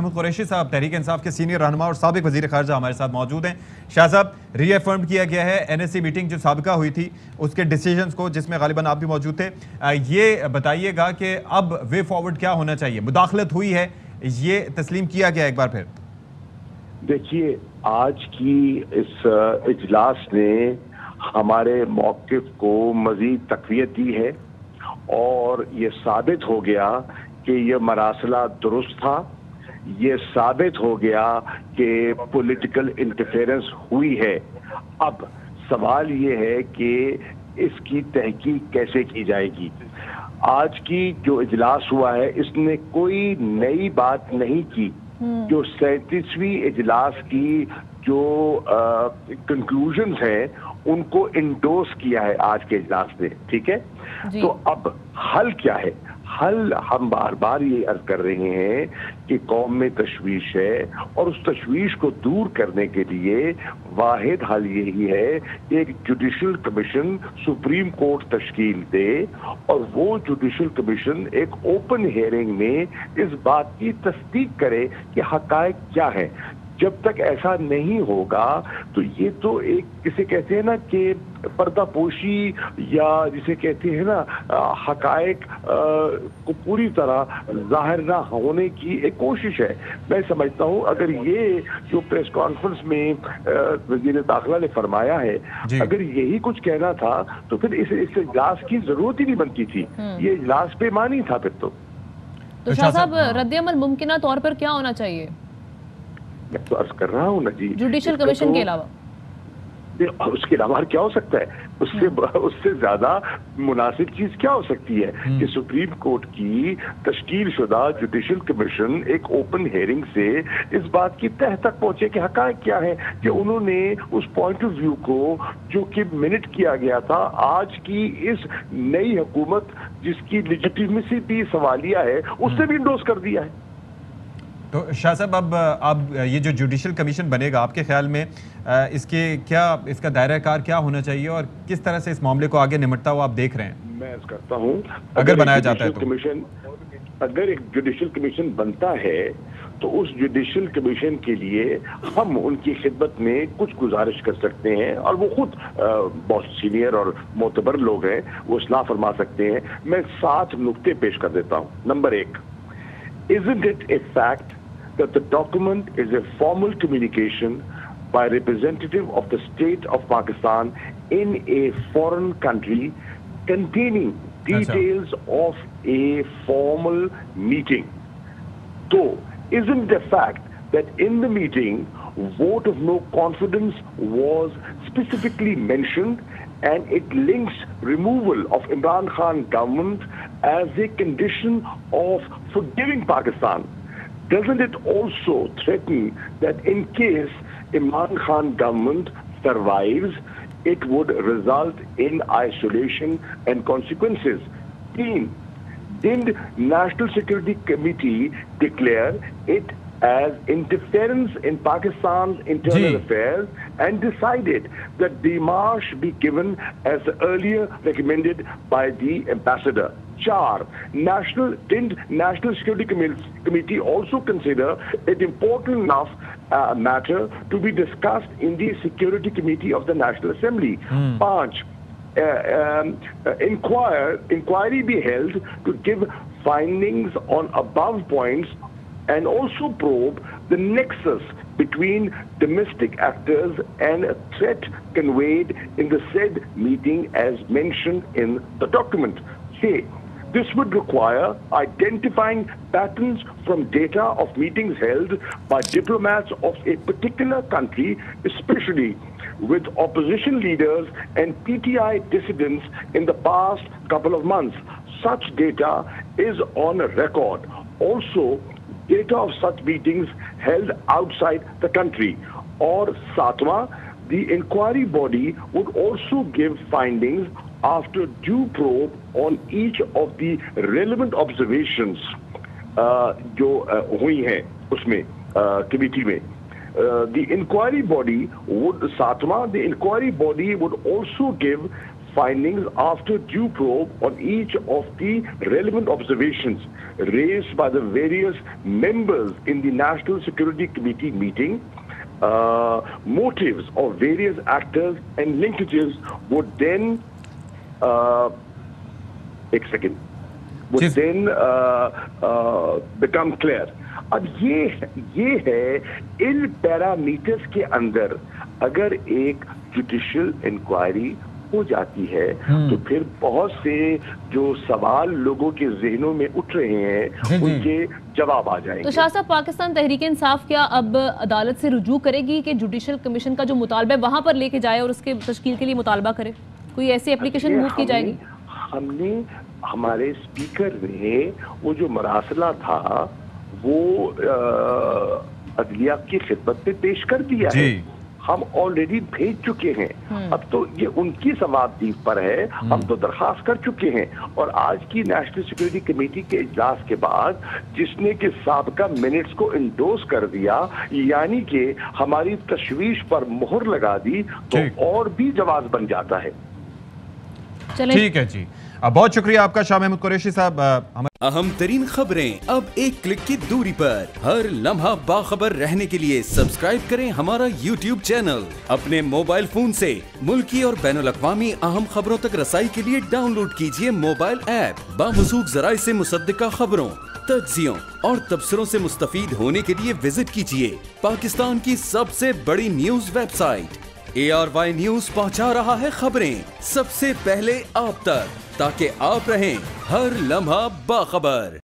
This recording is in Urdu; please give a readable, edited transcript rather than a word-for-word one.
محمود قریشی صاحب تحریک انصاف کے سینئر رہنما اور سابق وزیر خارجہ ہمارے ساتھ موجود ہیں. شاہ صاحب, ری افرم کیا گیا ہے NSC میٹنگ جو سابقہ ہوئی تھی اس کے ڈیسیجنز کو, جس میں غالباً آپ بھی موجود تھے. یہ بتائیے گا کہ اب وے فارورڈ کیا ہونا چاہیے؟ مداخلت ہوئی ہے, یہ تسلیم کیا گیا ایک بار پھر؟ دیکھیے, آج کی اس اجلاس نے ہمارے موقف کو مزید تقویت دی ہے اور یہ ثابت ہو گیا کہ یہ مراسلہ درست تھا. یہ ثابت ہو گیا کہ پولیٹیکل انٹرفیرنس ہوئی ہے. اب سوال یہ ہے کہ اس کی تحقیق کیسے کی جائے گی. آج کی جو اجلاس ہوا ہے اس نے کوئی نئی بات نہیں کی. جو 37ویں اجلاس کی جو کنکلوژنز ہیں ان کو انڈورس کیا ہے آج کے اجلاس نے. ٹھیک ہے, تو اب حل کیا ہے؟ حل ہم بار بار یہ عرض کر رہے ہیں کہ قوم میں تشویش ہے اور اس تشویش کو دور کرنے کے لیے واحد حل یہی ہے کہ ایک جوڈیشل کمیشن سپریم کورٹ تشکیل دے اور وہ جوڈیشل کمیشن ایک اوپن ہیئرنگ میں اس بات کی تصدیق کرے کہ حقائق کیا ہیں. جب تک ایسا نہیں ہوگا تو یہ تو ایک جسے کہتے ہیں نا کہ پردہ پوشی یا جسے کہتے ہیں نا حقائق کو پوری طرح ظاہر نہ ہونے کی ایک کوشش ہے. میں سمجھتا ہوں اگر یہ جو پریس کانفرنس میں وزیر داخلہ نے فرمایا ہے اگر یہی کچھ کہنا تھا تو پھر اس اجلاس کی ضرورت ہی نہیں بنتی تھی. یہ اجلاس پہ مانی تھا پھر تو. شاہ صاحب, رد عمل ممکنہ طور پر کیا ہونا چاہیے؟ میں تو عرض کر رہا ہوں نا جی, جوڈیشل کمیشن کے علاوہ اس کے علاوہ کیا ہو سکتا ہے؟ اس سے زیادہ مناسب چیز کیا ہو سکتی ہے کہ سپریم کورٹ کی تشکیل شدہ جوڈیشل کمیشن ایک اوپن ہیئرنگ سے اس بات کی تہ تک پہنچے کہ حقائق کیا ہے, کہ انہوں نے اس پوائنٹ آف ویو کو جو کہ منٹ کیا گیا تھا آج کی اس نئی حکومت جس کی لیجیٹیمیسی بھی سوالیہ ہے اس سے بھی انڈورس کر دیا ہے. تو شاہ صاحب, اب یہ جو جوڈیشل کمیشن بنے گا آپ کے خیال میں اس کا دائرہ کار کیا ہونا چاہیے اور کس طرح سے اس معاملے کو آگے نمٹتا ہوا آپ دیکھ رہے ہیں؟ میں عرض کرتا ہوں اگر بنایا جاتا ہے تو اگر ایک جوڈیشل کمیشن بنتا ہے تو اس جوڈیشل کمیشن کے لیے ہم ان کی خدمت میں کچھ گزارش کر سکتے ہیں اور وہ خود بہت سینئر اور معتبر لوگ ہیں, وہ اصلاح فرما سکتے ہیں. میں 7 نقطے پیش کر دیتا ہوں. Number 1, isn't it a fact that the document is a formal communication by representative of the state of Pakistan in a foreign country containing details of a formal meeting? So, isn't the fact that in the meeting vote of no confidence was specifically mentioned and it links removal of Imran Khan government as a condition of forgiving Pakistan? Doesn't it also threaten that in case Imran Khan government survives, it would result in isolation and consequences? 3. Didn't National Security Committee declare it as interference in Pakistan's internal affairs and decided that demarche be given as earlier recommended by the ambassador? 4. Didn't National Security Committee also consider it important enough matter to be discussed in the Security Committee of the National Assembly? 5. Inquiry be held to give findings on above points and also probe the nexus between domestic actors and a threat conveyed in the said meeting as mentioned in the document. C. This would require identifying patterns from data of meetings held by diplomats of a particular country, especially with opposition leaders and PTI dissidents in the past couple of months. Such data is on record. Also, data of such meetings held outside the country. Or 7, the inquiry body would also give findings after due probe on each of the relevant observations جو ہوئی ہیں اس میں کمیٹی میں. The inquiry body would also give findings after due probe on each of the relevant observations raised by the various members in the National Security Committee meeting. Motives of various actors and linkages would then become clear. اب یہ ہے ان پیرامیٹرز کے اندر اگر ایک جوڈیشل انکوائری ہو جاتی ہے تو پھر بہت سے جو سوال لوگوں کے ذہنوں میں اٹھ رہے ہیں ان کے جواب آ جائیں گے. تو شاہ صاحب پاکستان تحریک انصاف کیا اب عدالت سے رجوع کرے گی کہ جوڈیشل کمیشن کا جو مطالبہ ہے وہاں پر لے کے جائے اور اس کے تشکیل کے لیے مطالبہ کرے؟ کوئی ایسی اپلیکیشن موو کی جائے گی؟ ہم نے ہمارے اسپیکر نے وہ جو مراسلہ تھا وہ عدلیہ کی خدمت میں پیش کر دیا ہے. ہم آلریڈی بھیج چکے ہیں. اب تو یہ ان کی ثوابدید پر ہے. ہم تو درخواست کر چکے ہیں اور آج کی نیشنل سیکورٹی کمیٹی کے اجلاس کے بعد جس نے کہ سابقہ منٹس کو انڈورس کر دیا یعنی کہ ہماری تشویش پر مہر لگا دی تو اور بھی جواز بن جاتا ہے. ٹھیک ہے جی، بہت شکریہ آپ کا شاہ محمود قریشی صاحب. اہم ترین خبریں اب ایک کلک کی دوری پر، ہر لمحہ باخبر رہنے کے لیے سبسکرائب کریں ہمارا یوٹیوب چینل. اپنے موبائل فون سے ملکی اور بین الاقوامی اہم خبروں تک رسائی کے لیے ڈاؤن لوڈ کیجیے موبائل ایپ. باموثوق ذرائع سے مصدقہ خبروں، تجزیوں اور تبصروں سے مستفید ہونے کے لیے وزٹ کیجیے پاکستان کی سب سے بڑی news website. ARY news پہنچا رہا ہے خبریں سب سے پہلے آپ تک تاکہ آپ رہیں ہر لمحہ باخبر.